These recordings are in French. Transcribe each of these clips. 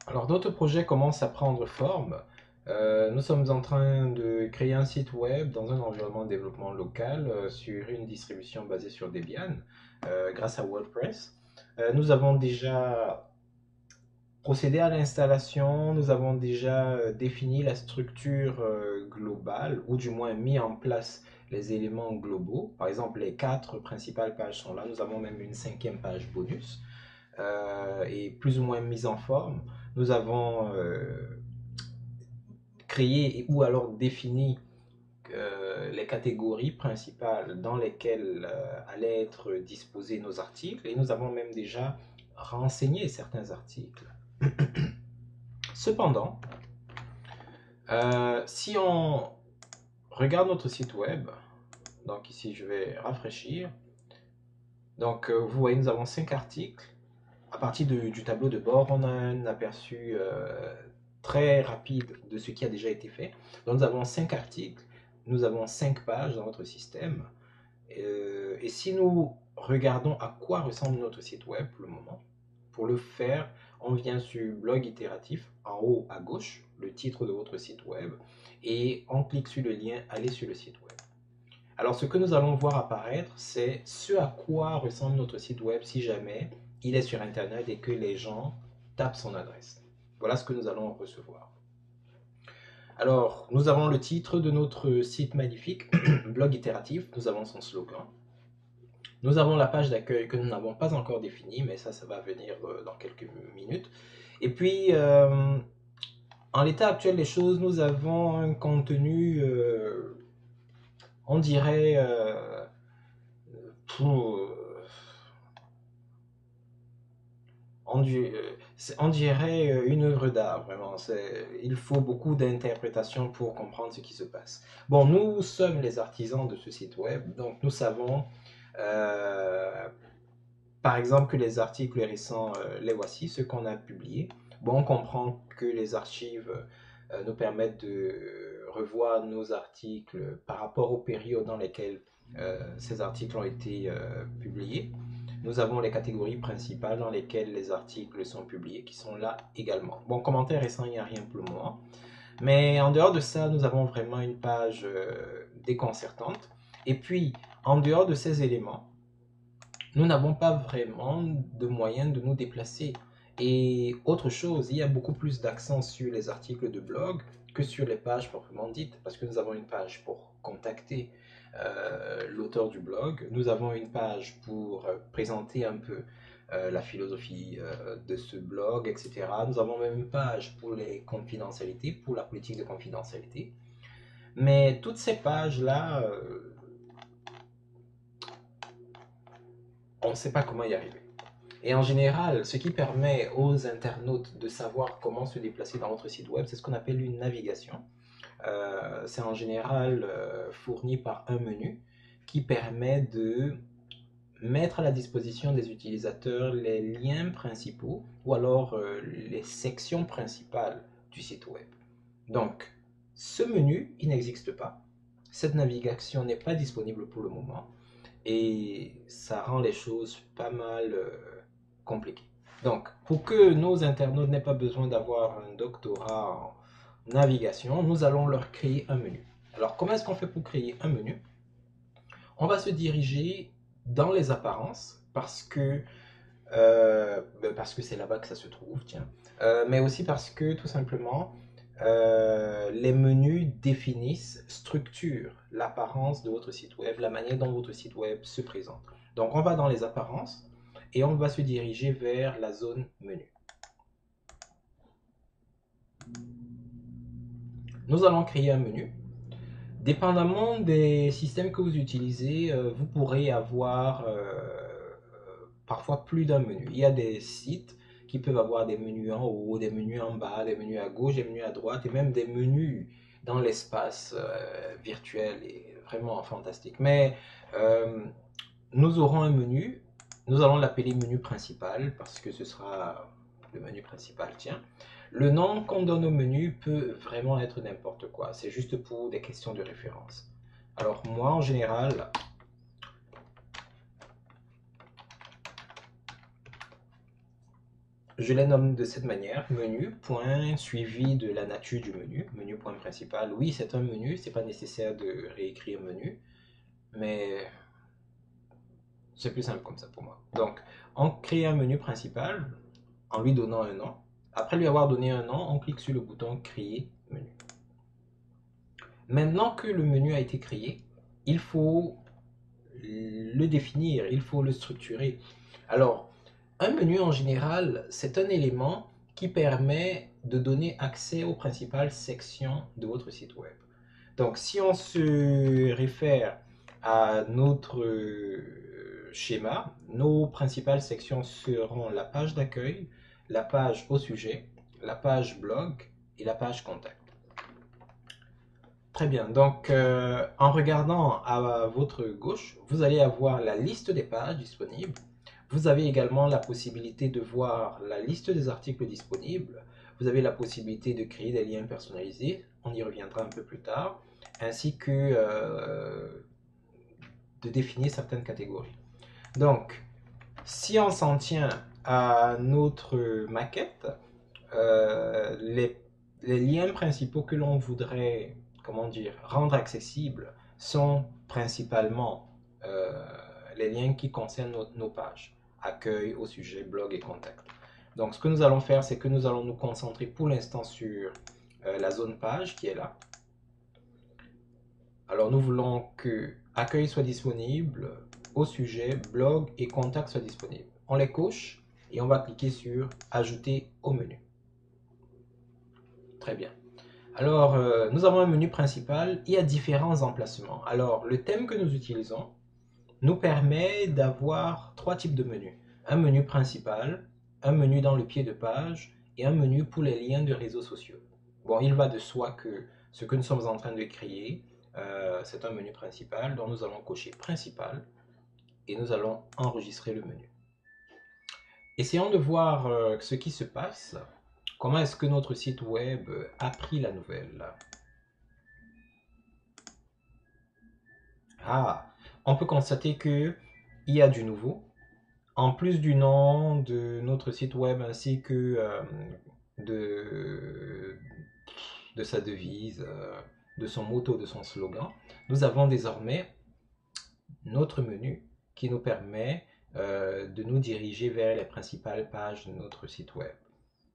Alors d'autres projets commencent à prendre forme. Nous sommes en train de créer un site web dans un environnement de développement local sur une distribution basée sur Debian grâce à WordPress. Nous avons déjà procédé à l'installation, nous avons déjà défini la structure globale ou du moins mis en place les éléments globaux. Par exemple, les quatre principales pages sont là. Nous avons même une cinquième page bonus et plus ou moins mise en forme. Nous avons créé ou alors défini les catégories principales dans lesquelles allaient être disposés nos articles et nous avons même déjà renseigné certains articles. Cependant, si on regarde notre site web, donc ici je vais rafraîchir, donc vous voyez nous avons 5 articles. À partir du tableau de bord, on a un aperçu très rapide de ce qui a déjà été fait. Donc nous avons 5 articles, nous avons 5 pages dans notre système. Et si nous regardons à quoi ressemble notre site web pour le moment, pour le faire, on vient sur blog itératif, en haut à gauche, le titre de votre site web, et on clique sur le lien aller sur le site web. Alors ce que nous allons voir apparaître, c'est ce à quoi ressemble notre site web si jamais il est sur Internet et que les gens tapent son adresse. Voilà ce que nous allons recevoir. Alors, nous avons le titre de notre site magnifique, blog itératif, nous avons son slogan. Nous avons la page d'accueil que nous n'avons pas encore définie, mais ça va venir dans quelques minutes. Et puis, en l'état actuel des choses, nous avons un contenu, on dirait, pour, on dirait une œuvre d'art, vraiment. Il faut beaucoup d'interprétation pour comprendre ce qui se passe. Bon, nous sommes les artisans de ce site web, donc nous savons, euh, par exemple, que les articles récents, les voici, ceux qu'on a publiés. Bon, on comprend que les archives nous permettent de revoir nos articles par rapport aux périodes dans lesquelles ces articles ont été publiés. Nous avons les catégories principales dans lesquelles les articles sont publiés, qui sont là également. Bon, commentaire récent, il n'y a rien pour le moment. Mais en dehors de ça, nous avons vraiment une page déconcertante. Et puis, en dehors de ces éléments, nous n'avons pas vraiment de moyens de nous déplacer. Et autre chose, il y a beaucoup plus d'accent sur les articles de blog que sur les pages proprement dites, parce que nous avons une page pour contacter l'auteur du blog, nous avons une page pour présenter un peu la philosophie de ce blog, etc. Nous avons même une page pour les confidentialités, pour la politique de confidentialité. Mais toutes ces pages-là, on ne sait pas comment y arriver. Et en général, ce qui permet aux internautes de savoir comment se déplacer dans votre site web, c'est ce qu'on appelle une navigation. C'est en général fourni par un menu qui permet de mettre à la disposition des utilisateurs les liens principaux ou alors les sections principales du site web. Donc, ce menu, il n'existe pas. Cette navigation n'est pas disponible pour le moment et ça rend les choses pas mal compliquées. Donc, pour que nos internautes n'aient pas besoin d'avoir un doctorat en navigation, nous allons leur créer un menu. Alors, comment est-ce qu'on fait pour créer un menu? On va se diriger dans les apparences parce que c'est là-bas que ça se trouve, tiens. Mais aussi parce que tout simplement, les menus définissent, structurent l'apparence de votre site web, la manière dont votre site web se présente. Donc on va dans les apparences et on va se diriger vers la zone menu. Nous allons créer un menu. Dépendamment des systèmes que vous utilisez, vous pourrez avoir parfois plus d'un menu. Il y a des sites qui peuvent avoir des menus en haut, des menus en bas, des menus à gauche, des menus à droite et même des menus dans l'espace virtuel et vraiment fantastique. Mais euh, nous aurons un menu, nous allons l'appeler menu principal parce que ce sera le menu principal, tiens. Le nom qu'on donne au menu peut vraiment être n'importe quoi, c'est juste pour des questions de référence. Alors moi en général, je les nomme de cette manière, menu, point, suivi de la nature du menu, menu, point principal. Oui, c'est un menu, c'est pas nécessaire de réécrire menu, mais c'est plus simple comme ça pour moi. Donc, on crée un menu principal en lui donnant un nom. Après lui avoir donné un nom, on clique sur le bouton créer menu. Maintenant que le menu a été créé, il faut le définir, il faut le structurer. Alors, un menu en général, c'est un élément qui permet de donner accès aux principales sections de votre site web. Donc, si on se réfère à notre schéma, nos principales sections seront la page d'accueil, la page au sujet, la page blog et la page contact. Très bien, donc en regardant à votre gauche, vous allez avoir la liste des pages disponibles. Vous avez également la possibilité de voir la liste des articles disponibles. Vous avez la possibilité de créer des liens personnalisés, on y reviendra un peu plus tard, ainsi que de définir certaines catégories. Donc, si on s'en tient à notre maquette, les liens principaux que l'on voudrait, comment dire, rendre accessibles sont principalement les liens qui concernent nos pages, accueil, au sujet, blog et contact. Donc ce que nous allons faire, c'est que nous allons nous concentrer pour l'instant sur la zone page qui est là. Alors nous voulons que accueil soit disponible, au sujet, blog et contact soient disponibles. On les coche et on va cliquer sur ajouter au menu. Très bien. Alors, nous avons un menu principal et à différents emplacements. Alors, le thème que nous utilisons nous permet d'avoir trois types de menus. Un menu principal, un menu dans le pied de page et un menu pour les liens de réseaux sociaux. Bon, il va de soi que ce que nous sommes en train de créer, c'est un menu principal dont nous allons cocher principal et nous allons enregistrer le menu. Essayons de voir ce qui se passe. Comment est-ce que notre site web a pris la nouvelle? Ah, on peut constater que il y a du nouveau. En plus du nom de notre site web ainsi que de, de sa devise, de son motto, de son slogan, nous avons désormais notre menu qui nous permet de nous diriger vers les principales pages de notre site web.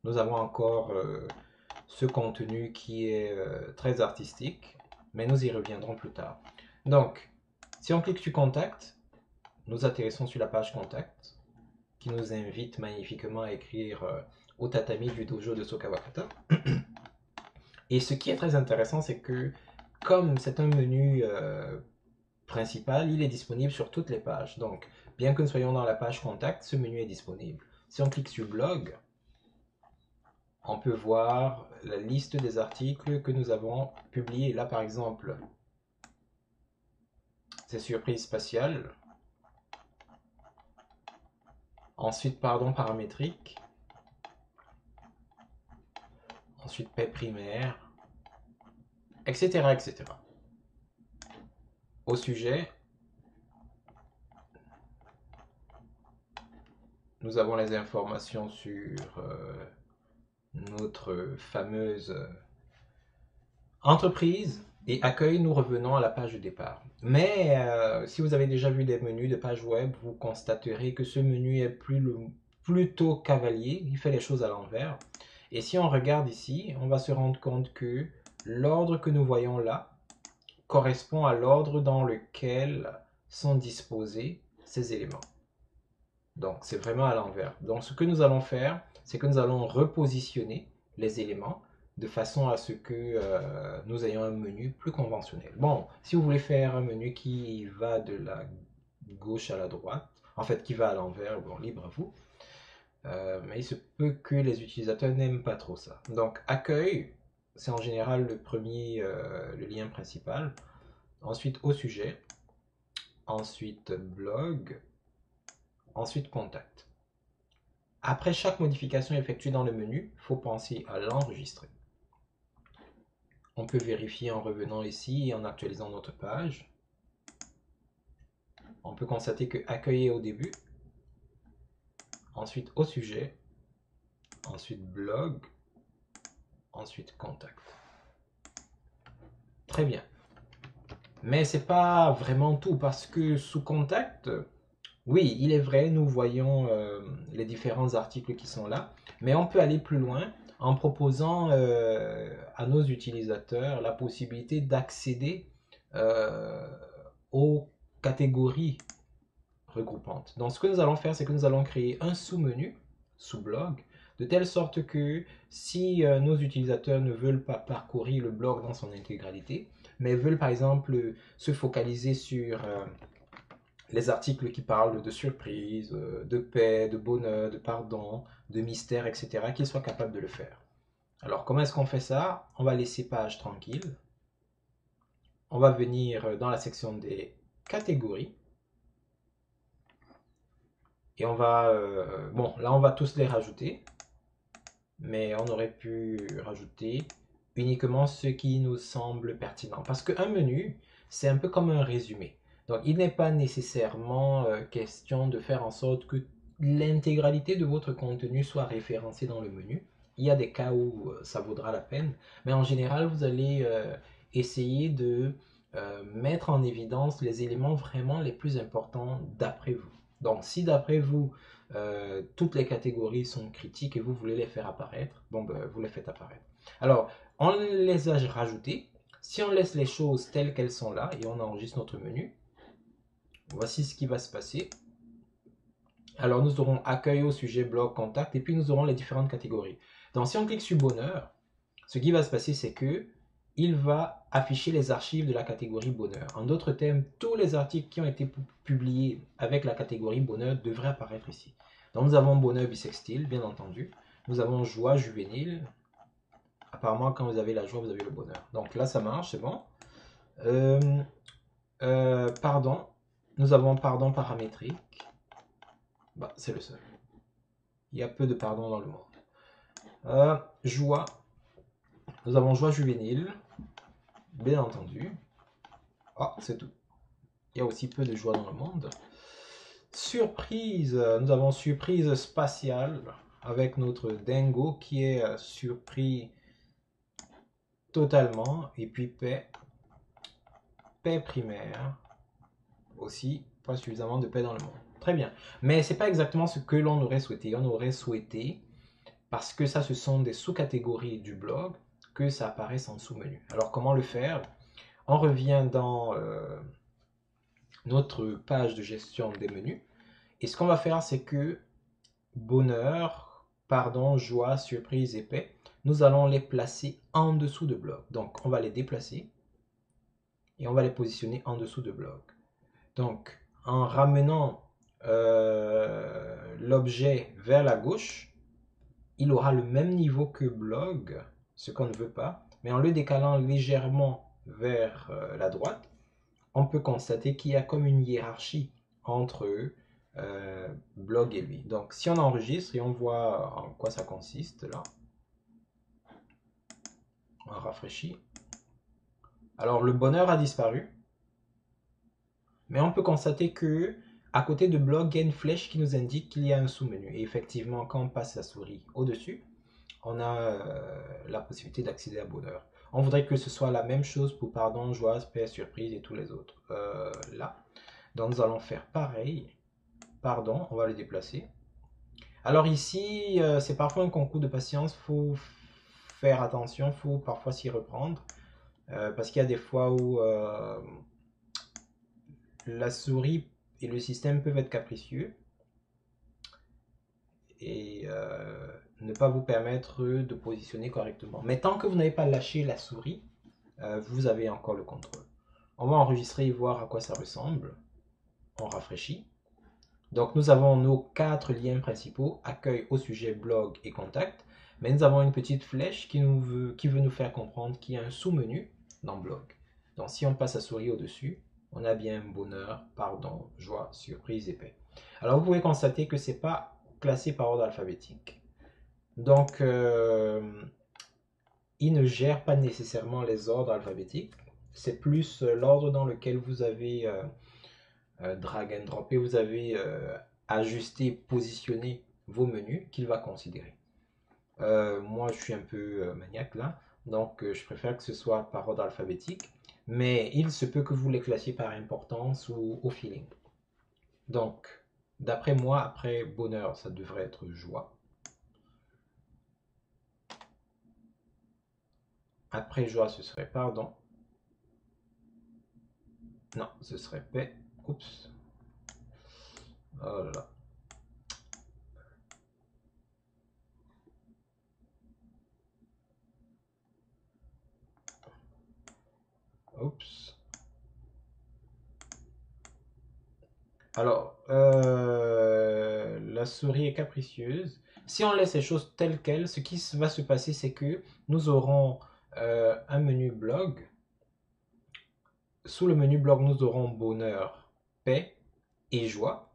Nous avons encore ce contenu qui est très artistique, mais nous y reviendrons plus tard. Donc, si on clique sur Contact, nous atterrissons sur la page Contact, qui nous invite magnifiquement à écrire au tatami du dojo de Sokawakata. Et ce qui est très intéressant, c'est que comme c'est un menu principal, il est disponible sur toutes les pages. Donc, bien que nous soyons dans la page Contact, ce menu est disponible. Si on clique sur Blog, on peut voir la liste des articles que nous avons publiés. Là, par exemple, c'est surprise spatiale. Ensuite, pardon paramétrique. Ensuite, paix primaire, etc., etc. Au sujet, nous avons les informations sur notre fameuse entreprise et accueil. Nous revenons à la page de départ. Mais si vous avez déjà vu des menus de page web, vous constaterez que ce menu est plutôt cavalier. Il fait les choses à l'envers. Et si on regarde ici, on va se rendre compte que l'ordre que nous voyons là correspond à l'ordre dans lequel sont disposés ces éléments. Donc, c'est vraiment à l'envers. Donc, ce que nous allons faire, c'est que nous allons repositionner les éléments de façon à ce que nous ayons un menu plus conventionnel. Bon, si vous voulez faire un menu qui va de la gauche à la droite, en fait, qui va à l'envers, bon, libre à vous. Mais il se peut que les utilisateurs n'aiment pas trop ça. Donc, accueil, c'est en général le premier, le lien principal. Ensuite, au sujet. Ensuite, blog. Ensuite, contact. Après chaque modification effectuée dans le menu, il faut penser à l'enregistrer. On peut vérifier en revenant ici et en actualisant notre page. On peut constater que accueil est au début. Ensuite, au sujet. ensuite blog, ensuite contact. Très bien. Mais c'est pas vraiment tout parce que sous contact, oui, il est vrai, nous voyons les différents articles qui sont là, mais on peut aller plus loin en proposant à nos utilisateurs la possibilité d'accéder euh, aux catégories regroupantes. Donc, ce que nous allons faire, c'est que nous allons créer un sous-menu, sous-blog, de telle sorte que si nos utilisateurs ne veulent pas parcourir le blog dans son intégralité, mais veulent par exemple se focaliser sur les articles qui parlent de surprise, de paix, de bonheur, de pardon, de mystère, etc., qu'ils soient capables de le faire. Alors, comment est-ce qu'on fait ça? On va laisser page tranquille. On va venir dans la section des catégories. Et on va... bon, là, on va tous les rajouter. Mais on aurait pu rajouter uniquement ce qui nous semble pertinent. Parce qu'un menu, c'est un peu comme un résumé. Donc, il n'est pas nécessairement question de faire en sorte que l'intégralité de votre contenu soit référencée dans le menu. Il y a des cas où ça vaudra la peine, mais en général, vous allez essayer de mettre en évidence les éléments vraiment les plus importants d'après vous. Donc, si d'après vous, toutes les catégories sont critiques et vous voulez les faire apparaître, bon, ben, vous les faites apparaître. Alors, on les a rajoutées. Si on laisse les choses telles qu'elles sont là et on enregistre notre menu, voici ce qui va se passer. Alors, nous aurons accueil au sujet, blog, contact, et puis nous aurons les différentes catégories. Donc, si on clique sur bonheur, ce qui va se passer, c'est que il va afficher les archives de la catégorie bonheur. En d'autres termes, tous les articles qui ont été publiés avec la catégorie bonheur devraient apparaître ici. Donc, nous avons bonheur bisextile, bien entendu. Nous avons joie juvénile. Apparemment, quand vous avez la joie, vous avez le bonheur. Donc là, ça marche, c'est bon. Pardon. Nous avons pardon paramétrique. Bah, c'est le seul. Il y a peu de pardon dans le monde. Joie. Nous avons joie juvénile. Bien entendu. Ah, c'est tout. Il y a aussi peu de joie dans le monde. Surprise. Nous avons surprise spatiale avec notre dingo qui est surpris totalement. Et puis paix. Paix primaire. Aussi, pas suffisamment de paix dans le monde. Très bien. Mais c'est pas exactement ce que l'on aurait souhaité. On aurait souhaité, parce que ça, ce sont des sous-catégories du blog, que ça apparaisse en sous-menu. Alors, comment le faire? On revient dans notre page de gestion des menus. Et ce qu'on va faire, c'est que bonheur, pardon, joie, surprise et paix, nous allons les placer en dessous de blog. Donc, on va les déplacer et on va les positionner en dessous de blog. Donc, en ramenant l'objet vers la gauche, il aura le même niveau que blog, ce qu'on ne veut pas, mais en le décalant légèrement vers la droite, on peut constater qu'il y a comme une hiérarchie entre blog et lui. Donc, si on enregistre et on voit en quoi ça consiste, là, on rafraîchit. Alors, le bonheur a disparu. Mais on peut constater que à côté de blog, il y a une flèche qui nous indique qu'il y a un sous-menu. Et effectivement, quand on passe la souris au-dessus, on a la possibilité d'accéder à bonheur. On voudrait que ce soit la même chose pour pardon, joie, paix, surprise et tous les autres. Là. Donc nous allons faire pareil. Pardon, on va le déplacer. Alors ici, c'est parfois un concours de patience. Il faut faire attention, il faut parfois s'y reprendre. Parce qu'il y a des fois où la souris et le système peuvent être capricieux et ne pas vous permettre de positionner correctement. Mais tant que vous n'avez pas lâché la souris, vous avez encore le contrôle. On va enregistrer et voir à quoi ça ressemble. On rafraîchit. Donc nous avons nos 4 liens principaux, accueil au sujet, blog et contact. Mais nous avons une petite flèche qui veut nous faire comprendre qu'il y a un sous-menu dans blog. Donc si on passe la souris au-dessus, on a bien bonheur, pardon, joie, surprise et paix. Alors vous pouvez constater que ce n'est pas classé par ordre alphabétique. Donc il ne gère pas nécessairement les ordres alphabétiques. C'est plus l'ordre dans lequel vous avez drag and drop et vous avez ajusté, positionné vos menus qu'il va considérer. Moi, je suis un peu maniaque là, donc je préfère que ce soit par ordre alphabétique, mais il se peut que vous les classiez par importance ou au feeling. Donc, d'après moi, après bonheur, ça devrait être joie. Après joie, ce serait pardon. Non, ce serait paix. Oups. Oh là là. Oups. Alors, la souris est capricieuse. Si on laisse les choses telles quelles, ce qui va se passer, c'est que nous aurons un menu blog. Sous le menu blog, nous aurons bonheur, paix et joie.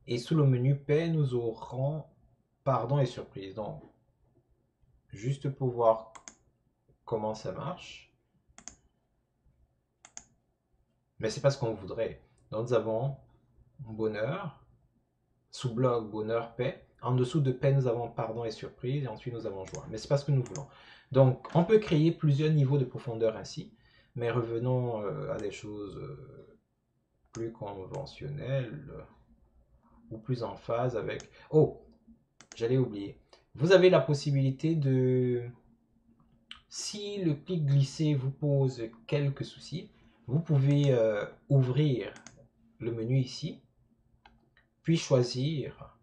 Et sous le menu paix, nous aurons pardon et surprise. Donc, juste pour voir comment ça marche. Mais c'est pas ce qu'on voudrait. Donc, nous avons bonheur, sous blog, bonheur, paix. En dessous de paix, nous avons pardon et surprise. Et ensuite, nous avons joie. Mais c'est pas ce que nous voulons. Donc, on peut créer plusieurs niveaux de profondeur ainsi. Mais revenons à des choses plus conventionnelles ou plus en phase avec... Oh, j'allais oublier. Vous avez la possibilité de... Si le clic glissé vous pose quelques soucis, vous pouvez ouvrir le menu ici, puis choisir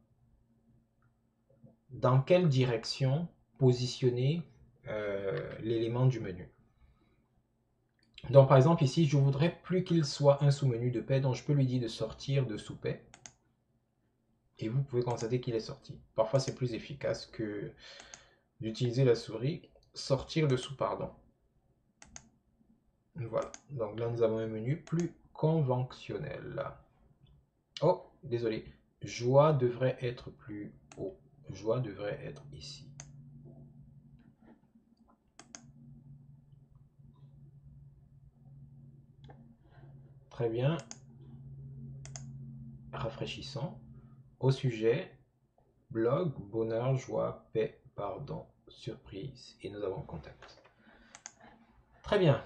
dans quelle direction positionner l'élément du menu. Donc par exemple ici, je voudrais plus qu'il soit un sous-menu de paix, donc je peux lui dire de sortir de sous-paix. Et vous pouvez constater qu'il est sorti. Parfois c'est plus efficace que d'utiliser la souris, sortir de sous-pardon. Voilà, donc là nous avons un menu plus conventionnel. Oh, désolé, joie devrait être plus haut. Joie devrait être ici. Très bien. Rafraîchissons. Au sujet, blog, bonheur, joie, paix, pardon, surprise. Et nous avons contact. Très bien.